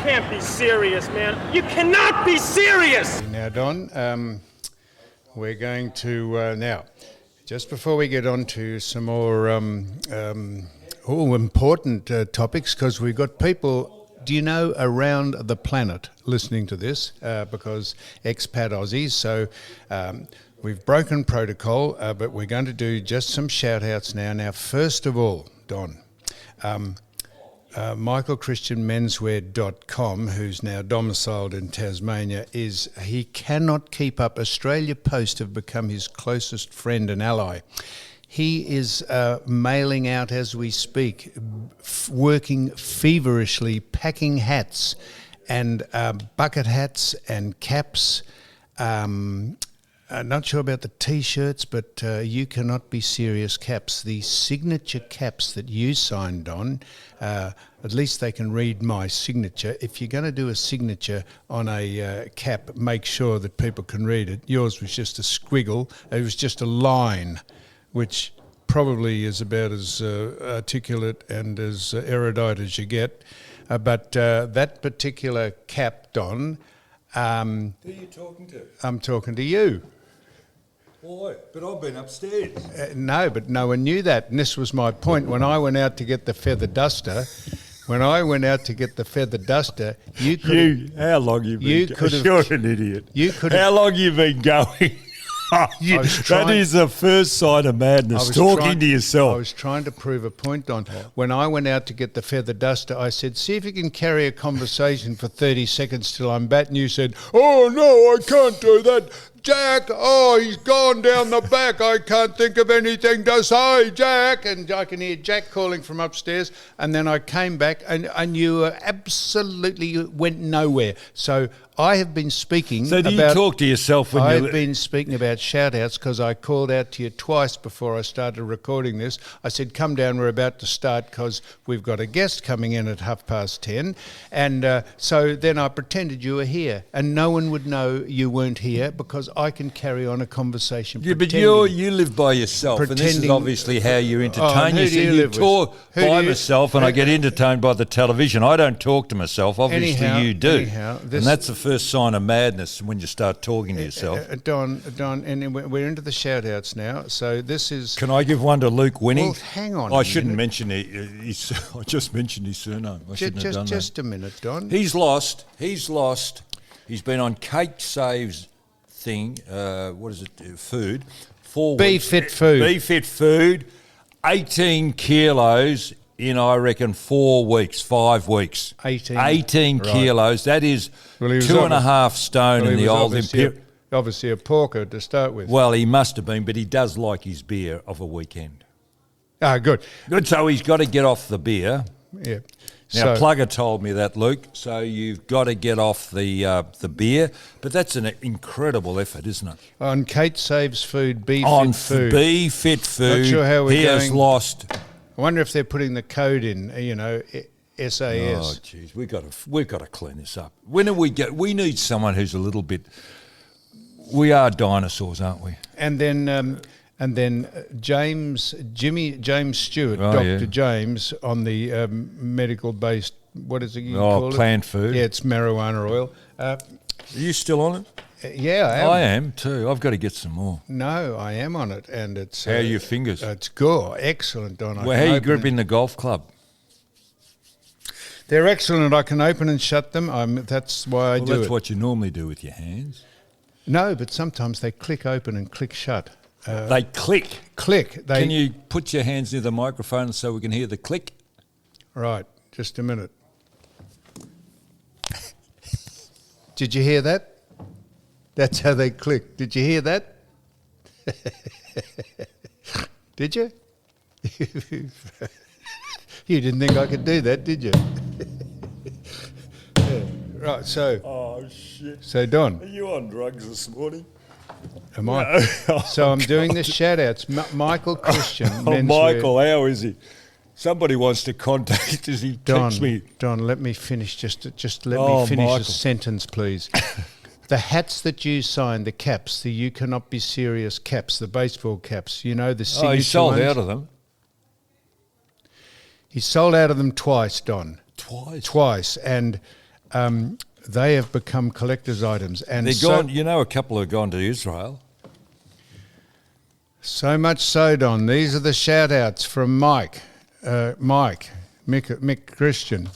can't be serious, man. You cannot be serious! Now, Don, we're going to, now, just before we get on to some more important topics, because we've got people, do you know, around the planet listening to this, because expat Aussies, so we've broken protocol, but we're going to do just some shout-outs now. Now, first of all, Don, michaelchristianmenswear.com, who's now domiciled in Tasmania, he cannot keep up. Australia Post have become his closest friend and ally. He is mailing out as we speak, working feverishly, packing hats and bucket hats and caps. Not sure about the T-shirts, but you cannot be serious caps. The signature caps that you signed on, at least they can read my signature. If you're going to do a signature on a cap, make sure that people can read it. Yours was just a squiggle. It was just a line, which probably is about as articulate and as erudite as you get. But that particular cap, Don... Who are you talking to? I'm talking to you. Why? But I've been upstairs. No, but no one knew that. And this was my point. When I went out to get the feather duster, you could How long you been going? You're an idiot. How long you been going? That is the first sign of madness, talking to yourself. I was trying to prove a point, Don. When I went out to get the feather duster, I said, see if you can carry a conversation for 30 seconds till I'm back. And you said, oh, no, I can't do that. Jack, he's gone down the back. I can't think of anything to say, Jack. And I can hear Jack calling from upstairs. And then I came back and you absolutely went nowhere. So I have been speaking So do you talk to yourself when I've been speaking about shout-outs because I called out to you twice before I started recording this. I said, come down, we're about to start because we've got a guest coming in at 10:30. And so then I pretended you were here. And no one would know you weren't here because I can carry on a conversation. Yeah, but you live by yourself, and this is obviously how you entertain yourself. You talk by myself, and I get entertained by the television. I don't talk to myself. Obviously, you do. And that's the first sign of madness when you start talking to yourself. Don, and we're into the shout-outs now. So this is... Can I give one to Luke Winning? Well, hang on. I shouldn't mention his... I just mentioned his surname. I shouldn't have done that. Just a minute, Don. He's lost. He's been on Kate Save's thing, what is it, food, 4 weeks. Be Fit Food, 18 kilos in, I reckon, 4 weeks, 5 weeks. 18 kilos, that is 2.5 stone in the old Imperial. Obviously a porker to start with. Well, he must have been, but he does like his beer of a weekend. Ah, good. Good, so he's got to get off the beer. Yeah. Now, Plugger told me that, Luke, so you've got to get off the beer, but that's an incredible effort, isn't it? On Kate Saves Food, Be On Fit Food. Be Fit Food, Not sure how he has lost. I wonder if they're putting the code in, SAS. Oh, jeez, we've got to clean this up. When do we get? We need someone who's a little bit. We are dinosaurs, aren't we? And then James Stewart, Dr. James, on the medical-based, what is it you call it? Plant food. Yeah, it's marijuana oil. Are you still on it? Yeah, I am too. I've got to get some more. No, I am on it, and it's... How are your fingers? It's good. Excellent, Don. Well, how are you gripping the golf club? They're excellent. I can open and shut them. That's why I do it. That's what you normally do with your hands. No, but sometimes they click open and click shut. They click. Click. Can you put your hands near the microphone so we can hear the click? Right, just a minute. Did you hear that? That's how they click. Did you hear that? Did you? You didn't think I could do that, did you? Yeah. Right, so... Oh, shit. So, Don... Are you on drugs this morning? Am I? So I'm doing the shout-outs. Michael Christian. Michael, how is he? Somebody wants to contact us. He texts me. Don, let me finish. Just let me finish Michael. a sentence, please. The hats that you signed, the caps, the You Cannot Be Serious caps, the baseball caps, the signature he sold ones. out of them. He sold out of them twice, Don. Twice? Twice. And they have become collector's items. And they're gone. You know, a couple have gone to Israel. So much so, Don. These are the shout-outs from Mick Christian.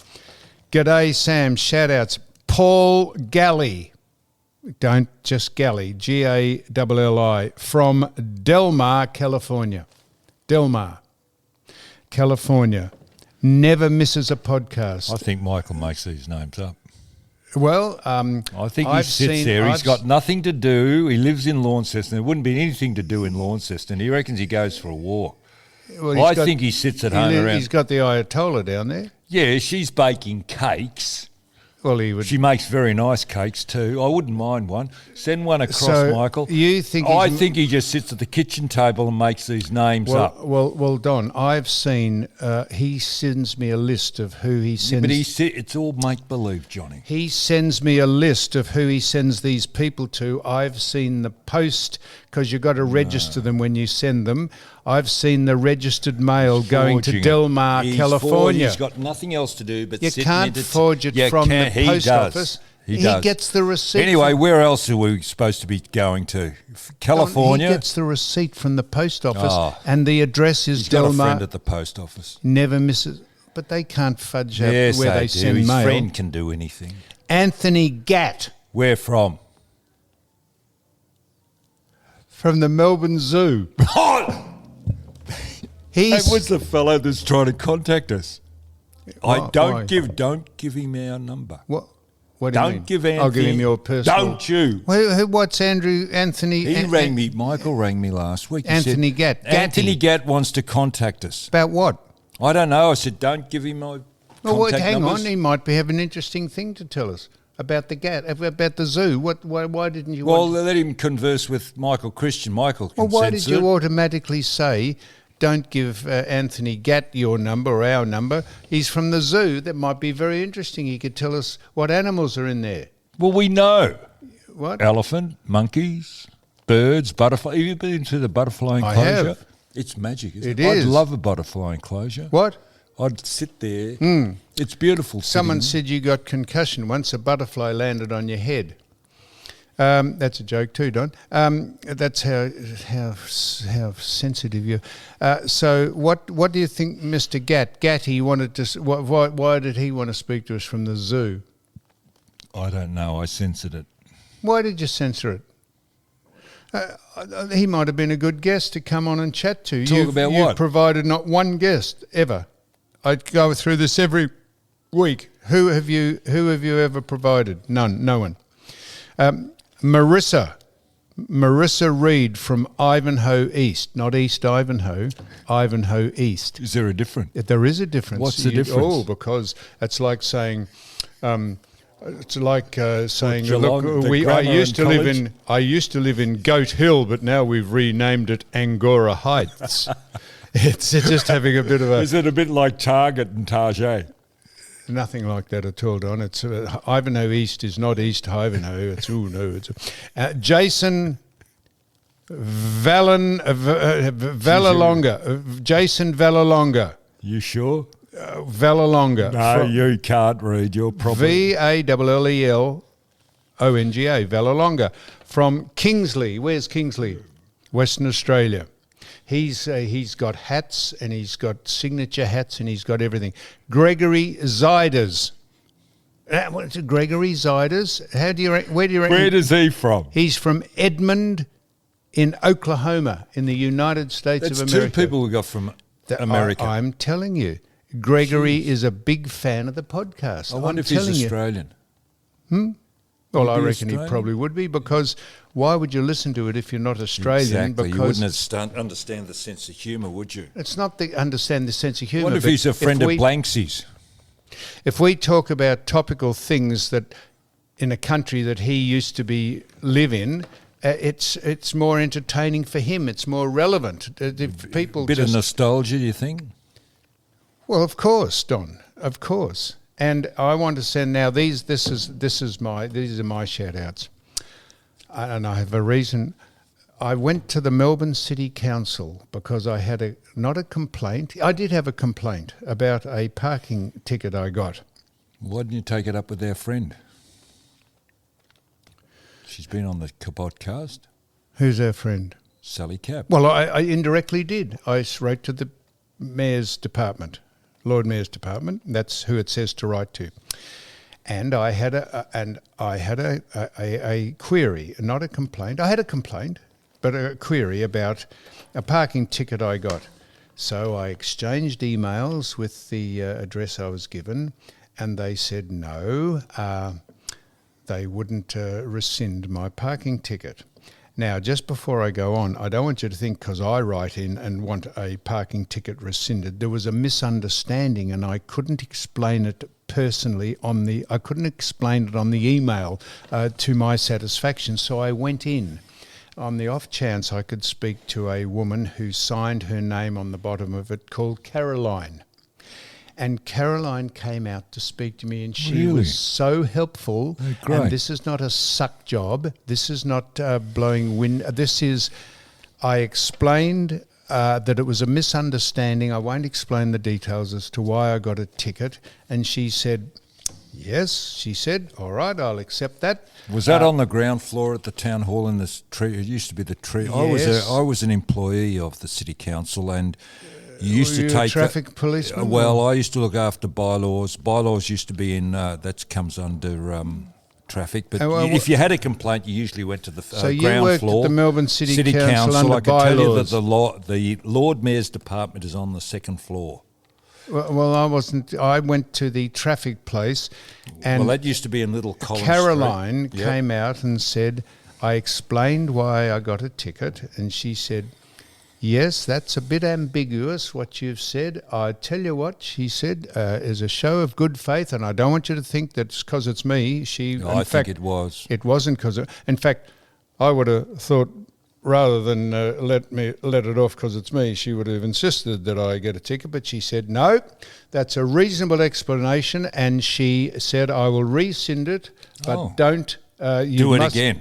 G'day, Sam. Shout-outs. Paul Galley. Don't just Galley. Galli. From Delmar, California. Delmar, California. Never misses a podcast. I think Michael makes these names up. Well, I think he sits there. He's got nothing to do. He lives in Launceston. There wouldn't be anything to do in Launceston. He reckons he goes for a walk. Well, I think he sits at home around. He's got the Ayatollah down there. Yeah, she's baking cakes. Well, he would. She makes very nice cakes too. I wouldn't mind one. Send one across, Michael. You think? I think he just sits at the kitchen table and makes these names up. Well, Don, I've seen. He sends me a list of who he sends. Yeah, but it's all make believe, Johnny. He sends me a list of who he sends these people to. I've seen the post because you've got to register them when you send them. I've seen the registered mail going to Delmar, California. He's got nothing else to do but you sit can't forge it from the post office. He gets the receipt. Anyway, where else are we supposed to be going to? California? He gets the receipt from the post office, and the address is Delmar. He's got a friend at the post office. Never misses. But they can't fudge up where they send His mail. His friend can do anything. Anthony Gatt. Where from? From the Melbourne Zoo. That was the fellow that's trying to contact us. Don't give him our number. What do you mean? Don't give Anthony. I'll give him your personal. Don't you? What's Anthony? He rang me. Michael rang me last week. Anthony Gatt. Anthony Gatt wants to contact us. About what? I don't know. I said, don't give him my contact hang numbers. on. He might have an interesting thing to tell us about the Gatt, about the zoo. Why didn't you? Well, let him converse with Michael Christian. Michael can why did you automatically say, don't give Anthony Gatt your number or our number? He's from the zoo. That might be very interesting. He could tell us what animals are in there. Well, we know. What? Elephant, monkeys, birds, butterfly. Have you been to the butterfly enclosure? I have. It's magic, isn't it? It is. I'd love a butterfly enclosure. What? I'd sit there. It's beautiful. Someone said you got concussion once a butterfly landed on your head. That's a joke too, Don. That's how sensitive you. So what do you think, Mr. Gatt? Gatty wanted to. Why did he want to speak to us from the zoo? I don't know. I censored it. Why did you censor it? He might have been a good guest to come on and chat to. Talk about what? You've provided not one guest ever. I go through this every week. Who have you ever provided? None. No one. Marissa Reed from Ivanhoe East, not East Ivanhoe, Ivanhoe East. Is there a difference? There is a difference. What's the difference? Because it's like saying, saying, Geelong, look, I used to live in Goat Hill, but now we've renamed it Angora Heights. It's just having a bit of a. Is it a bit like Target and Target? Nothing like that at all, Don. It's Ivanhoe East is not East Ivanhoe. It's Jason Vallalonga. Jason Vallalonga. You sure? Vallalonga. No, you can't read. You're probably Vallelelonga. Vallalonga from Kingsley. Where's Kingsley? Western Australia. He's got hats and he's got signature hats and he's got everything. Gregory Ziders. What's it, Gregory Ziders? Where do you reckon? Where does he from? He's from Edmond in Oklahoma in the United States of America. That's two people we got from America. I'm telling you. Gregory is a big fan of the podcast. I wonder if he's Australian. Well, I reckon he probably would be, because why would you listen to it if you're not Australian? Exactly. Because you wouldn't understand the sense of humour, would you? It's not understand the sense of humour. I wonder if he's a friend of Blanksy's. If we talk about topical things that in a country that he used to live in, it's more entertaining for him. It's more relevant. If people a bit of nostalgia, do you think? Well, of course, Don. Of course. And I want to send now these are my shout outs. And I have a reason. I went to the Melbourne City Council because I had not a complaint. I did have a complaint about a parking ticket I got. Why didn't you take it up with our friend? She's been on the podcast. Who's our friend? Sally Cap. Well, I indirectly did. I wrote to the Mayor's Department, Lord Mayor's Department. That's who it says to write to. And I had a query, not a complaint. I had a complaint, but a query about a parking ticket I got. So I exchanged emails with the address I was given, and they said no, they wouldn't rescind my parking ticket. Now, just before I go on, I don't want you to think because I write in and want a parking ticket rescinded. There was a misunderstanding, and I couldn't explain it personally I couldn't explain it on the email to my satisfaction. So I went in on the off chance I could speak to a woman who signed her name on the bottom of it, called Caroline. And Caroline came out to speak to me, and she was so helpful. Oh, great. And this is not a suck job. This is not blowing wind. This is, I explained that it was a misunderstanding. I won't explain the details as to why I got a ticket. And she said, yes. She said, all right, I'll accept that. Was that on the ground floor at the town hall in this tree? It used to be the tree. Yes. I was an employee of the city council, and you used to take traffic policeman. Well, I used to look after bylaws. Bylaws used to be in that comes under traffic. But if you had a complaint, you usually went to the so ground you worked floor. At the Melbourne City Council under I can bylaws. tell you that the Lord Mayor's department is on the second floor. Well, I wasn't. I went to the traffic place, and that used to be in Little Collins Caroline Street. came out and said, I explained why I got a ticket, and she said, yes, that's a bit ambiguous what you've said. I tell you what, she said, is a show of good faith, and I don't want you to think that it's because it's me. I think it was. It wasn't because. In fact, I would have thought, rather than let it off because it's me, she would have insisted that I get a ticket. But she said, no, that's a reasonable explanation. And she said, I will rescind it, but don't do it again.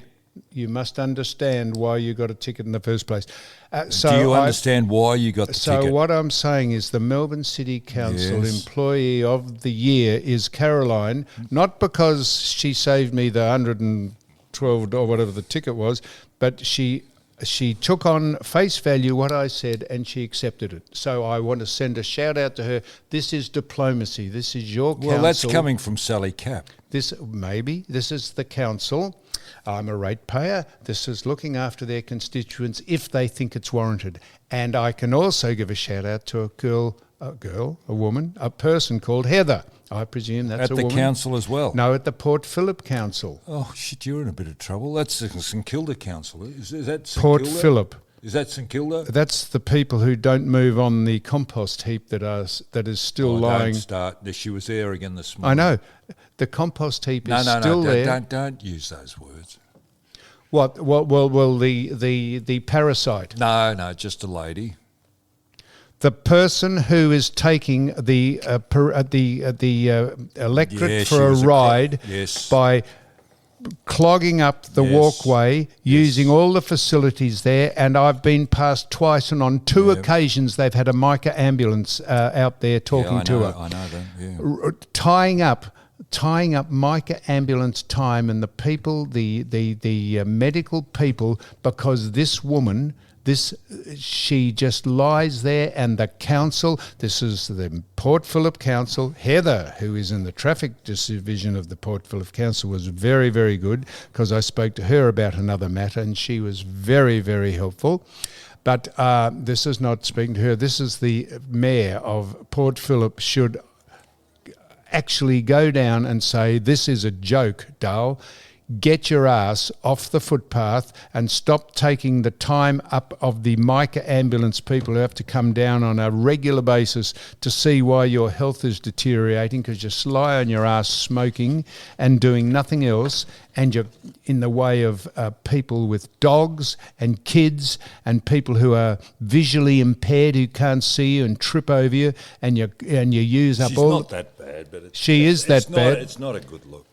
You must understand why you got a ticket in the first place. Do you understand why you got the ticket? So what I'm saying is the Melbourne City Council Employee of the Year is Caroline, not because she saved me the $112 or whatever the ticket was, but she took on face value what I said, and she accepted it. So I want to send a shout out to her. This is diplomacy. This is your council. Well, that's coming from Sally Cap. This is the council. I'm a ratepayer. This is looking after their constituents if they think it's warranted. And I can also give a shout out to a person called Heather. I presume that's a woman. At the council as well? No, at the Port Phillip Council. Oh, shit, you're in a bit of trouble. That's the St Kilda Council. Is that St Port Kilda? Phillip. Is that St Kilda? That's the people who don't move on the compost heap that is still lying. Don't start. She was there again this morning. I know. The compost heap is still there. Don't use those words. What? Well, the parasite. No, just a lady. The person who is taking the electorate for a ride by clogging up the walkway, using all the facilities there, and I've been past twice, and on two occasions they've had a Mica ambulance out there talking to her. I know that. Tying up Mica ambulance time and the people, the medical people, because this woman, she just lies there, and the council, this is the Port Phillip Council, Heather, who is in the traffic division of the Port Phillip Council, was very, very good, because I spoke to her about another matter, and she was very, very helpful. But this is not speaking to her. This is the mayor of Port Phillip should actually go down and say, this is a joke, Dale. Get your ass off the footpath and stop taking the time up of the Mica ambulance people who have to come down on a regular basis to see why your health is deteriorating, because you lie on your ass smoking and doing nothing else, and you're in the way of people with dogs and kids and people who are visually impaired who can't see you and trip over you, and you use up all. She's not that bad, but she is that bad. It's not a good look.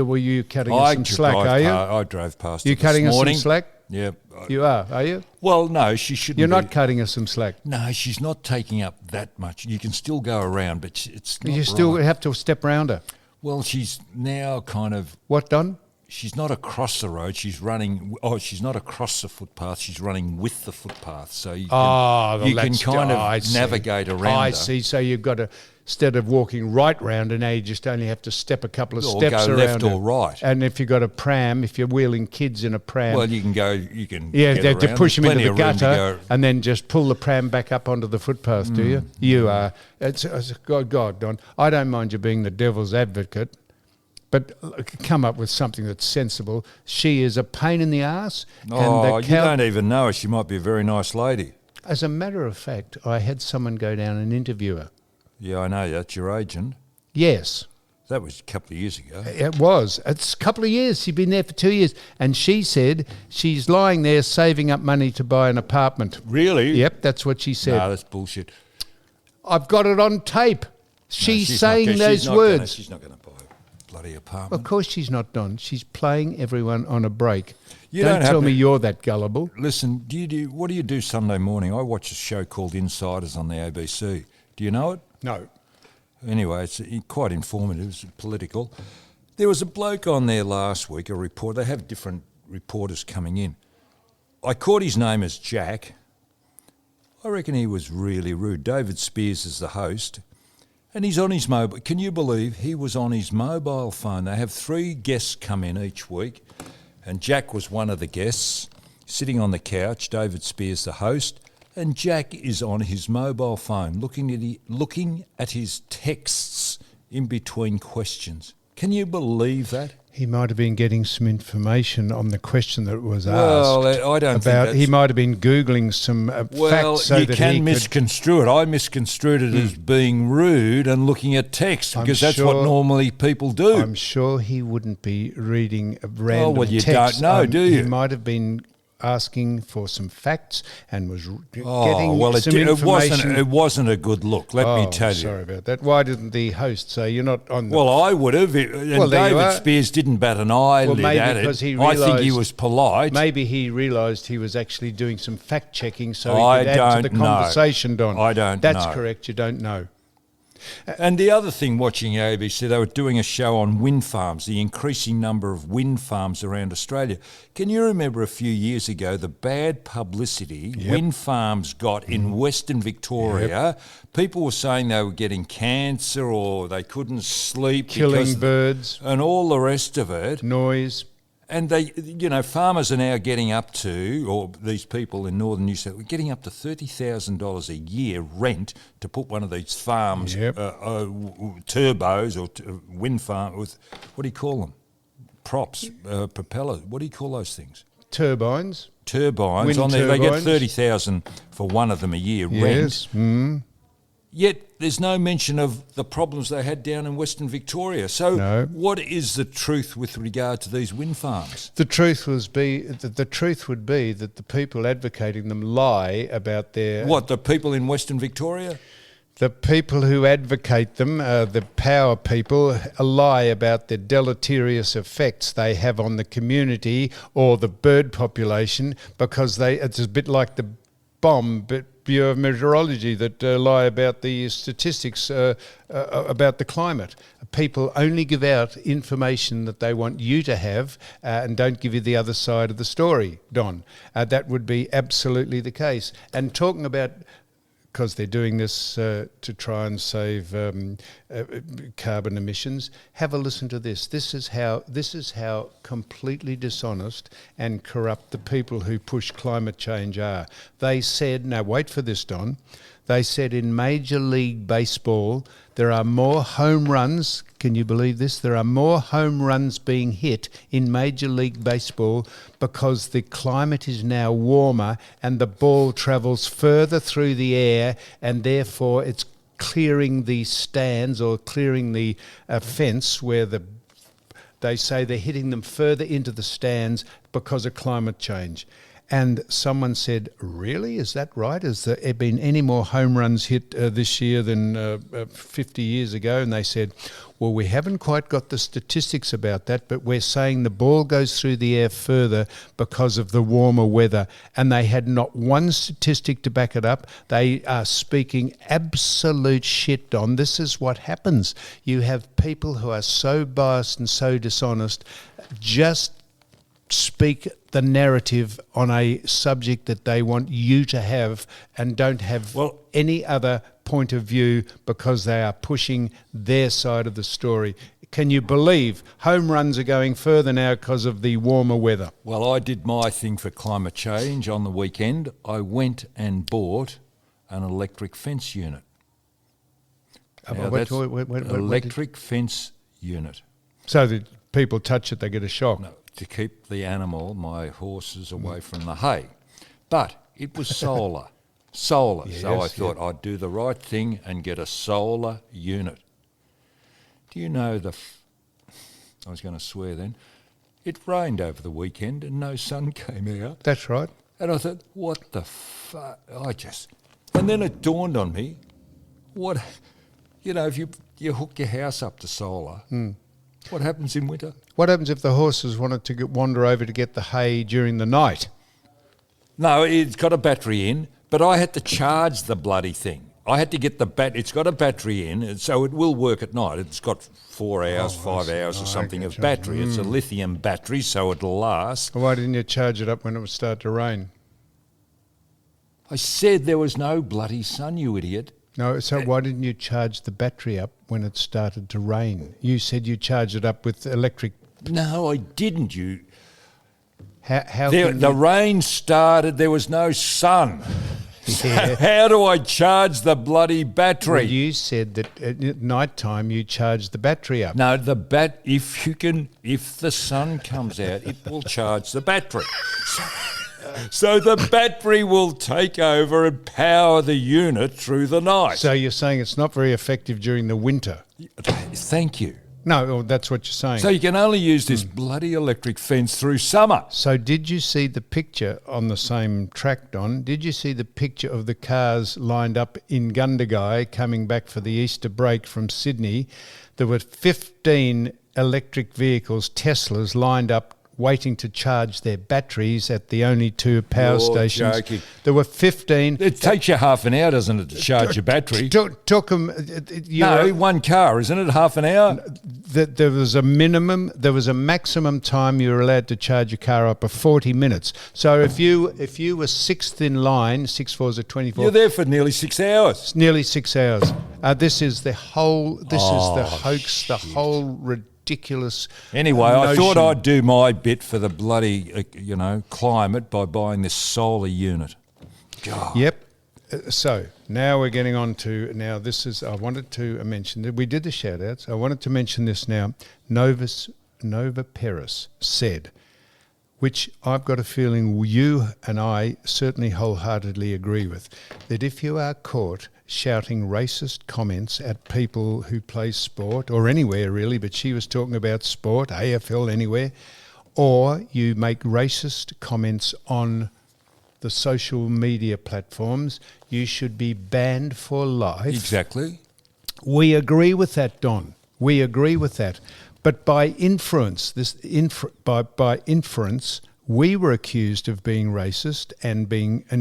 were you cutting us some slack, are you? I drove past you her this morning. You cutting us some slack? Yeah. You are you? Well, no, she shouldn't You're be. not cutting us some slack. No, she's not taking up that much. You can still go around, but it's not You still right. have to step around her. Well, she's now kind of... What, Don? She's not across the road. She's running... Oh, she's not across the footpath. She's running with the footpath. So you can kind of navigate around her. I see. So you've got to... Instead of walking right round, and now you just only have to step a couple of steps go around left it. or right. And if you've got a pram, if you're wheeling kids in a pram... Well, you can go... You can to push them into the gutter go. And then just pull the pram back up onto the footpath, do you? You are... It's God, Don, I don't mind you being the devil's advocate, but come up with something that's sensible. She is a pain in the arse. Oh, you don't even know her. She might be a very nice lady. As a matter of fact, I had someone go down and interview her. Yeah, I know. That's your agent. Yes. That was a couple of years ago. It was. It's a couple of years. She'd been there for 2 years. And she said she's lying there saving up money to buy an apartment. Really? Yep, that's what she said. No, that's bullshit. I've got it on tape. She's saying those words. She's not going to buy a bloody apartment. Of course she's not, Don. She's playing everyone on a break. You don't tell me you're that gullible. Listen, what do you do Sunday morning? I watch a show called Insiders on the ABC. Do you know it? No. Anyway, it's quite informative. It's political. There was a bloke on there last week, a reporter. They have different reporters coming in. I caught his name as Jack. I reckon he was really rude. David Spears is the host. And he's on his mobile. Can you believe he was on his mobile phone? They have 3 guests come in each week. And Jack was one of the guests, sitting on the couch. David Spears, the host. And Jack is on his mobile phone looking at his texts in between questions. Can you believe that? He might have been getting some information on the question that was asked. Well, I don't think that's... He might have been Googling some facts so that he could... Well, you can misconstrue it. I misconstrued it as being rude and looking at text because that's what normally people do. I'm sure he wouldn't be reading random text. Don't know, do you? He might have been asking for some facts and was getting some information. It wasn't a good look, let me tell you. Sorry about that. Why didn't the host say you're not on the... Well, I would have. And David Spears didn't bat an eyelid at it. I think he was polite. Maybe he realised he was actually doing some fact-checking so he could add to the conversation, Don. I don't know. That's know. correct, you don't know. And the other thing, watching ABC, they were doing a show on wind farms, the increasing number of wind farms around Australia. Can you remember a few years ago the bad publicity wind farms got in Western Victoria? People were saying they were getting cancer or they couldn't sleep. Killing birds. And all the rest of it. Noise. And they, farmers are now getting up to, or these people in northern New South Wales, getting up to $30,000 a year rent to put one of these farms, turbos or wind farm with, what do you call them? Props, propellers. What do you call those things? Turbines. Turbines. On there, they get $30,000 for one of them a year rent. Yet there's no mention of the problems they had down in Western Victoria. So what is the truth with regard to these wind farms? The truth would be that the people advocating them lie about their... What, the people in Western Victoria? The people who advocate them, the power people, lie about the deleterious effects they have on the community or the bird population because it's a bit like the bomb, but Bureau of Meteorology that lie about the statistics about the climate. People only give out information that they want you to have and don't give you the other side of the story, Don. That would be absolutely the case. And talking about... because they're doing this to try and save carbon emissions. Have a listen to this. This is how completely dishonest and corrupt the people who push climate change are. They said, now wait for this, Don. They said in Major League Baseball there are more home runs. Can you believe this? There are more home runs being hit in Major League Baseball because the climate is now warmer and the ball travels further through the air and therefore it's clearing the stands or clearing the fence where they say they're hitting them further into the stands because of climate change. And someone said, really? Is that right? Has there been any more home runs hit this year than 50 years ago? And they said, well, we haven't quite got the statistics about that, but we're saying the ball goes through the air further because of the warmer weather. And they had not one statistic to back it up. They are speaking absolute shit, Don. This is what happens. You have people who are so biased and so dishonest, just speak the narrative on a subject that they want you to have and don't have any other point of view because they are pushing their side of the story. Can you believe home runs are going further now because of the warmer weather? Well, I did my thing for climate change on the weekend. I went and bought an electric fence unit. Electric fence unit. So that people touch it, they get a shock. No, to keep the animal, my horses, away from the hay. But it was solar. Yes, so I thought I'd do the right thing and get a solar unit. Do you know I was going to swear then. It rained over the weekend and no sun came out. That's right. And I thought, what the fuck? And then it dawned on me, if you hook your house up to solar, what happens in winter? What happens if the horses wanted to wander over to get the hay during the night? No, it's got a battery in, but I had to charge the bloody thing. I had to get it's got a battery in, so it will work at night. It's got 4 hours, 5 hours or something of battery. It's a lithium battery, so it'll last. Why didn't you charge it up when it would start to rain? I said there was no bloody sun, you idiot. No, so why didn't you charge the battery up when it started to rain? You said you charged it up with electric. No, I didn't. The rain started. There was no sun. Yeah. How do I charge the bloody battery? Well, you said that at night time you charge the battery up. No, if the sun comes out, it will charge the battery. So the battery will take over and power the unit through the night. So you're saying it's not very effective during the winter? Thank you. No, that's what you're saying. So you can only use this bloody electric fence through summer. So did you see the picture on the same track, Don? Did you see the picture of the cars lined up in Gundagai coming back for the Easter break from Sydney? There were 15 electric vehicles, Teslas, lined up waiting to charge their batteries at the only 2 power stations. Joking. There were 15. It takes you half an hour, doesn't it, to charge your battery? Took them. No, one car, isn't it? Half an hour? There was a maximum time you were allowed to charge your car up of 40 minutes. So if you were sixth in line, 6 4s are 24. You're there for nearly 6 hours. Nearly 6 hours. This is the whole. This is the hoax. Shit. The whole ridiculous. Anyway, I thought I'd do my bit for the bloody, climate by buying this solar unit. God. Yep. So now we're getting on to I wanted to mention that we did the shout outs. I wanted to mention this now. Nova Peris said, which I've got a feeling you and I certainly wholeheartedly agree with, that if you are caught shouting racist comments at people who play sport, or anywhere really, but she was talking about sport, AFL, anywhere, or you make racist comments on the social media platforms, you should be banned for life. Exactly. We agree with that, Don. We agree with that. But by inference, by inference, we were accused of being racist and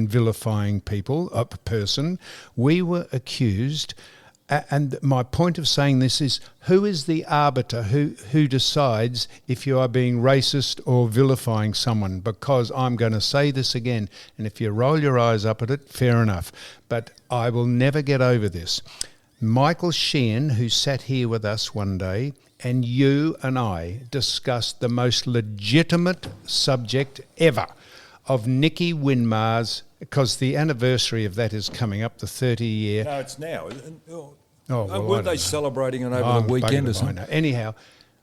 vilifying people, a person. We were accused, and my point of saying this is, who is the arbiter who decides if you are being racist or vilifying someone? Because I'm going to say this again, and if you roll your eyes up at it, fair enough. But I will never get over this. Michael Sheehan, who sat here with us one day, and you and I discussed the most legitimate subject ever of Nicky Winmar's, because the anniversary of that is coming up, the 30-year. No, it's now. Weren't they celebrating it over the weekend or something? Anyhow,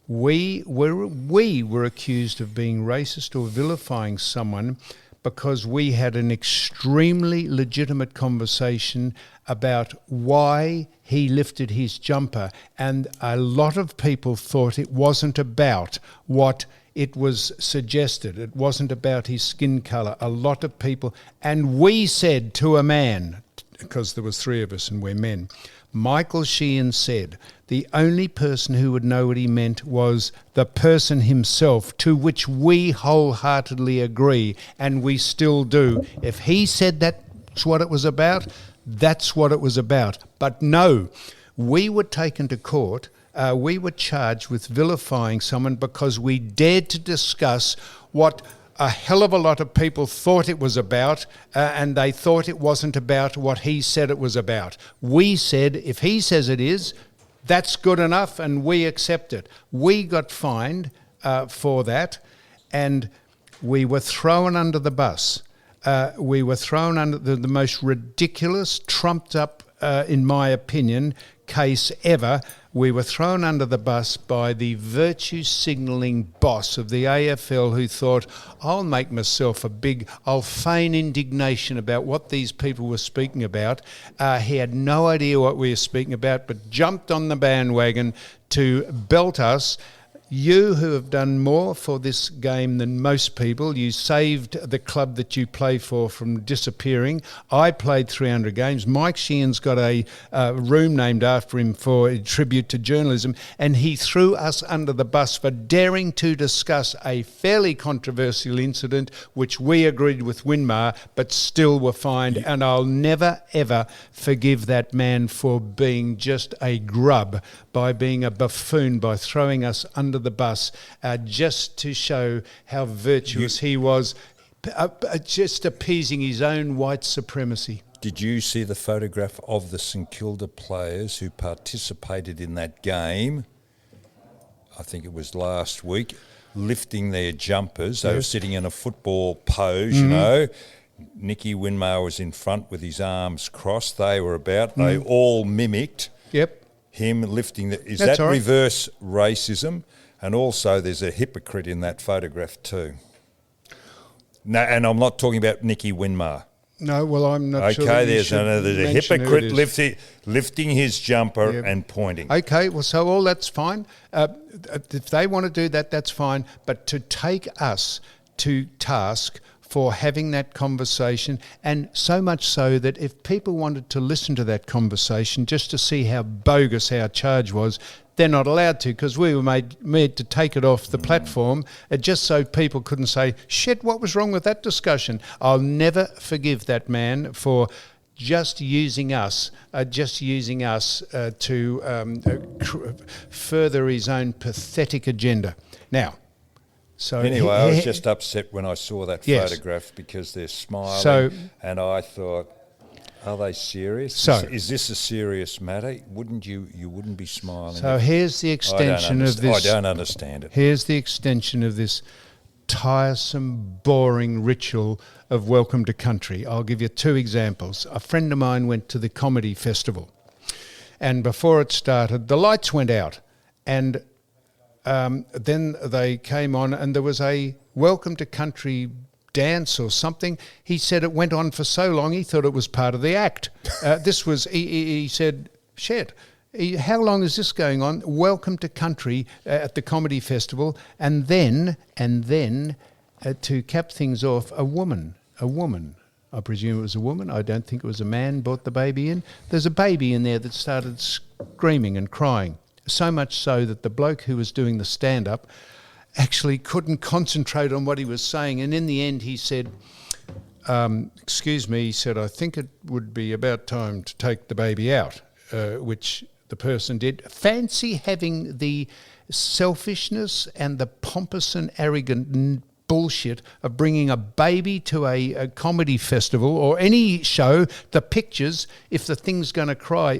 we were accused of being racist or vilifying someone because we had an extremely legitimate conversation about why he lifted his jumper, and a lot of people thought it wasn't about what it was suggested. It wasn't about his skin colour. A lot of people, and we said to a man, because there was three of us and we're men, Michael Sheehan said the only person who would know what he meant was the person himself, to which we wholeheartedly agree, and we still do. If he said that's what it was about, that's what it was about. But no, we were taken to court. We were charged with vilifying someone because we dared to discuss what a hell of a lot of people thought it was about, and they thought it wasn't about what he said it was about. We said, if he says it is, that's good enough, and we accept it. We got fined for that, and we were thrown under the bus. We were thrown under the most ridiculous, trumped up, in my opinion, case ever. We were thrown under the bus by the virtue signalling boss of the AFL, who thought, I'll make myself I'll feign indignation about what these people were speaking about. He had no idea what we were speaking about, but jumped on the bandwagon to belt us. You, who have done more for this game than most people, you saved the club that you play for from disappearing. I played 300 games. Mike Sheehan's got a room named after him for a tribute to journalism, and he threw us under the bus for daring to discuss a fairly controversial incident which we agreed with Winmar, but still were fined. And I'll never, ever forgive that man for being just a grub, by being a buffoon, by throwing us under the bus, just to show how virtuous he was, just appeasing his own white supremacy. Did you see the photograph of the St Kilda players who participated in that game? I think it was last week, lifting their jumpers. They were sitting in a football pose, you know. Nicky Winmar was in front with his arms crossed. They were about. They all mimicked him lifting. Is that right? Reverse racism? And also there's a hypocrite in that photograph too. No, and I'm not talking about Nicky Winmar. No, well, I'm not sure. Okay, there's a hypocrite lifting his jumper and pointing. Okay, well, so all that's fine. If they want to do that, that's fine. But to take us to task for having that conversation, and so much so that if people wanted to listen to that conversation just to see how bogus our charge was, they're not allowed to, because we were made to take it off the platform, just so people couldn't say, shit, what was wrong with that discussion? I'll never forgive that man for just using us to further his own pathetic agenda. Now, so anyway, I was just upset when I saw that photograph, because they're smiling, and I thought, are they serious? So, is this a serious matter? You wouldn't be smiling. So here's the extension of this. I don't understand it. Here's the extension of this tiresome, boring ritual of welcome to country. I'll give you two examples. A friend of mine went to the comedy festival, and before it started, the lights went out, and then they came on, and there was a welcome to country dance or something. He said it went on for so long he thought it was part of the act. He said, shit, how long is this going on? Welcome to country at the comedy festival. And then to cap things off, a woman, I presume it was a woman, I don't think it was a man, brought the baby in. There's a baby in there that started screaming and crying, so much so that the bloke who was doing the stand-up actually couldn't concentrate on what he was saying. And in the end he said, excuse me, he said, I think it would be about time to take the baby out, which the person did. Fancy having the selfishness and the pompous and arrogant bullshit of bringing a baby to a comedy festival or any show, the pictures, if the thing's going to cry,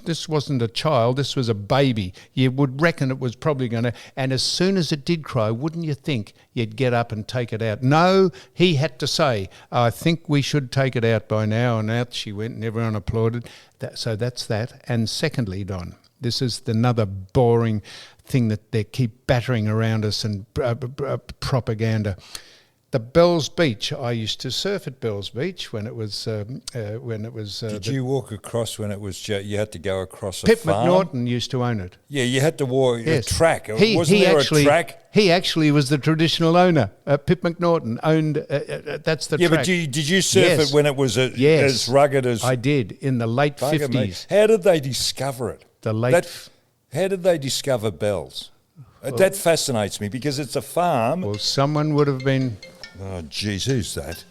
this wasn't a child, this was a baby. You would reckon it was probably going to, and as soon as it did cry, wouldn't you think you'd get up and take it out? No, he had to say, I think we should take it out by now, and out she went and everyone applauded. So that's that. And secondly, Don, this is another boring thing that they keep battering around us, and propaganda. The Bells Beach. I used to surf at Bells Beach when it was. Did you walk across when it was? You had to go across a Pip farm? McNaughton used to own it. Yeah, you had to walk a track. Wasn't there a track? He actually was the traditional owner. Pip McNaughton owned. That's the track. Yeah, but did you surf it when it was as rugged as? I did in the late 50s. How did they discover it? How did they discover Bells? That fascinates me because it's a farm. Well, someone would have been. Oh, geez, who's that?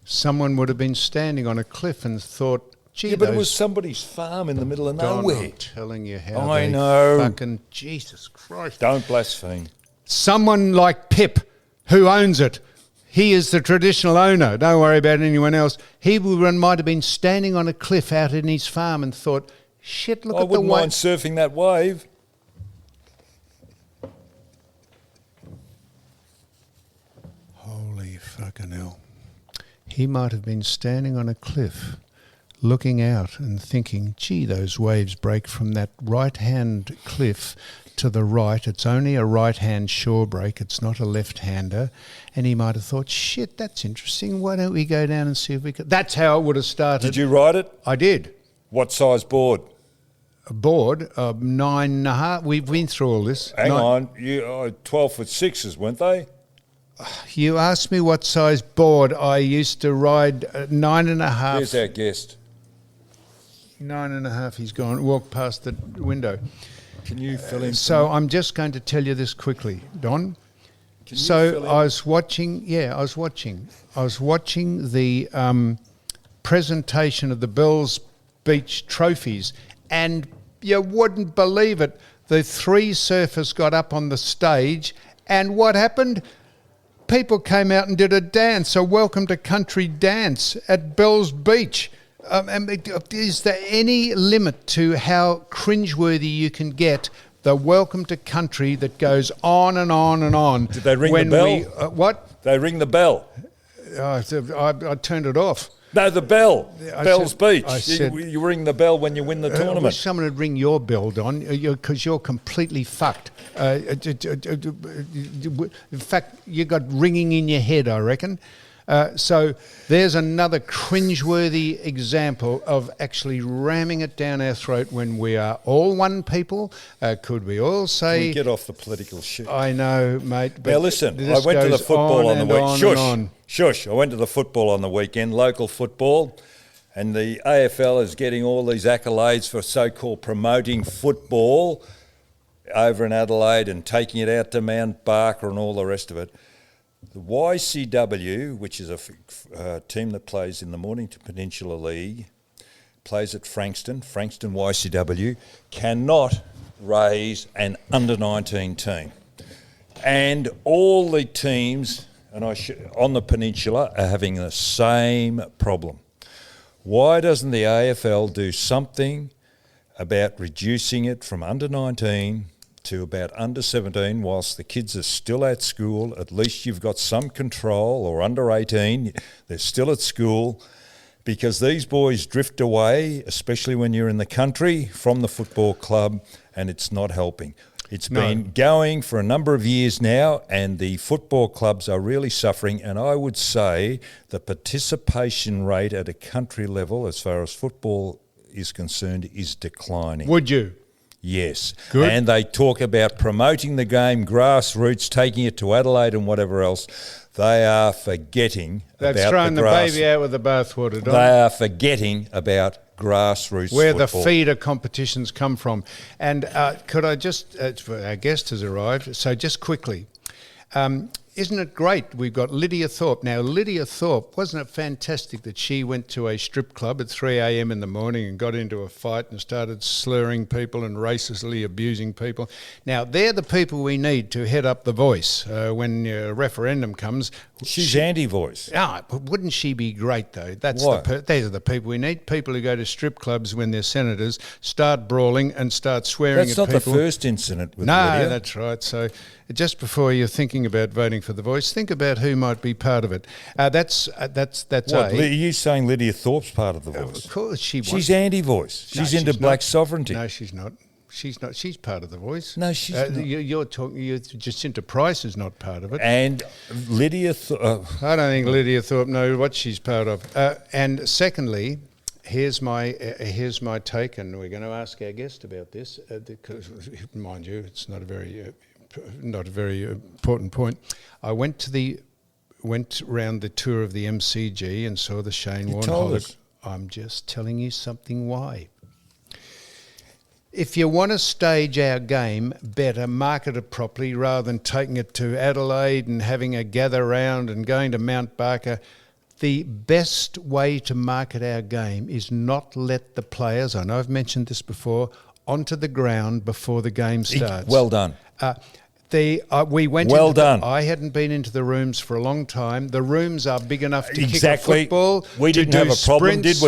Someone would have been standing on a cliff and thought, gee, yeah, but it was somebody's farm in the middle of nowhere. I'm telling you how I know. Fucking Jesus Christ. Don't blaspheme. Someone like Pip, who owns it, he is the traditional owner. Don't worry about anyone else. He might have been standing on a cliff out in his farm and thought, shit, look at the wave. I wouldn't mind surfing that wave. Holy fucking hell. He might have been standing on a cliff looking out and thinking, gee, those waves break from that right-hand cliff to the right. It's only a right-hand shore break. It's not a left-hander. And he might have thought, shit, that's interesting. Why don't we go down and see if we can... That's how it would have started. Did you ride it? I did. What size board? A board of 9.5. We've been through all this. Hang on. 12'6" weren't they? You asked me what size board I used to ride. 9.5. Here's our guest. 9.5. He's gone. Walked past the window. Can you fill in? So I'm just going to tell you this quickly, Don. I was watching. Yeah, I was watching. I was watching the presentation of the Bells Beach trophies, and you wouldn't believe it. The three surfers got up on the stage, and what happened? People came out and did a dance, a welcome to country dance at Bells Beach. Is there any limit to how cringeworthy you can get the welcome to country that goes on and on and on? Did they ring the bell? What? They ring the bell. I turned it off. No, the bell. Bells Beach. Said, you ring the bell when you win the tournament. I wish someone would ring your bell, Don, because you're completely fucked. In fact, you got ringing in your head, I reckon. So there's another cringeworthy example of actually ramming it down our throat when we are all one people. Could we all say... We get off the political shit. I know, mate. But now listen, I went to the football on the weekend. Shush. I went to the football on the weekend, local football, and the AFL is getting all these accolades for so-called promoting football over in Adelaide and taking it out to Mount Barker and all the rest of it. The YCW, which is a team that plays in the Mornington Peninsula League, plays at Frankston YCW, cannot raise an under-19 team. And all the teams on the peninsula are having the same problem. Why doesn't the AFL do something about reducing it from under-19 to about under 17 whilst the kids are still at school? At least you've got some control, or under 18, they're still at school, because these boys drift away, especially when you're in the country, from the football club, and it's not helping. It's been going for a number of years now, and the football clubs are really suffering, and I would say the participation rate at a country level as far as football is concerned is declining. Would you? Yes. Good. And they talk about promoting the game, grassroots, taking it to Adelaide and whatever else. They are forgetting about They've thrown the baby out with the bathwater, Don. They are forgetting about grassroots where football. The feeder competitions come from. And could I just, our guest has arrived, so just quickly, isn't it great? We've got Lydia Thorpe. Now, Lydia Thorpe, wasn't it fantastic that she went to a strip club at 3 a.m. in the morning and got into a fight and started slurring people and racistly abusing people? Now, they're the people we need to head up the Voice when a referendum comes. She's anti-Voice. But wouldn't she be great, though? These are the people we need. People who go to strip clubs when they're senators, start brawling and start swearing at people. That's not the first incident with Lydia. No, that's right. So just before you're thinking about voting for the Voice, think about who might be part of it. That's what, are you saying Lydia Thorpe's part of the Voice? Of course she wants. She's anti-Voice. She's into black sovereignty. No, she's not. She's not. She's part of The Voice. No, she's not. You're talking. Jacinta Price is not part of it. And Lydia. I don't think Lydia Thorpe knows what she's part of. And secondly, here's my take, and we're going to ask our guest about this. Because, mind you, it's not a very important point. I went round the tour of the MCG and saw the Shane Warne hologram. I'm just telling you something why. If you want to stage our game better, market it properly rather than taking it to Adelaide and having a gather round and going to Mount Barker. The best way to market our game is not let the players, I know I've mentioned this before, onto the ground before the game starts. Well done. We went. Well done. I hadn't been into the rooms for a long time. The rooms are big enough to kick a Exactly. football. We didn't have a problem, did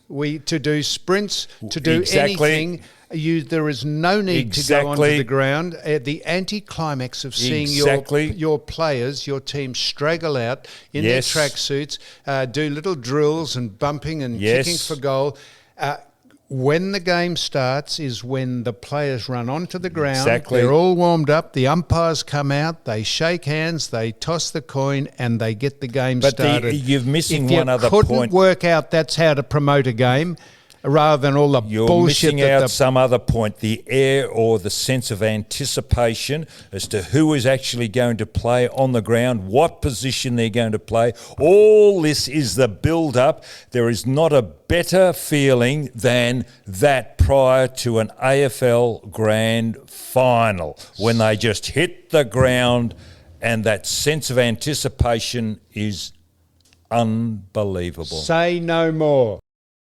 we? To do sprints, to do Exactly. anything. There is no need to go onto the ground. The anticlimax of seeing your players, your team straggle out in their tracksuits, do little drills and bumping and kicking for goal. When the game starts is when the players run onto the ground. Exactly. They're all warmed up. The umpires come out. They shake hands. They toss the coin, and they get the game started. You're missing one other point. If you point. couldn't work out that's how to promote a game, rather than all the You're bullshit missing out some other point, the air or the sense of anticipation as to who is actually going to play on the ground, what position they're going to play. All this is the build-up. There is not a better feeling than that prior to an AFL Grand Final, when they just hit the ground, and that sense of anticipation is unbelievable. Say no more.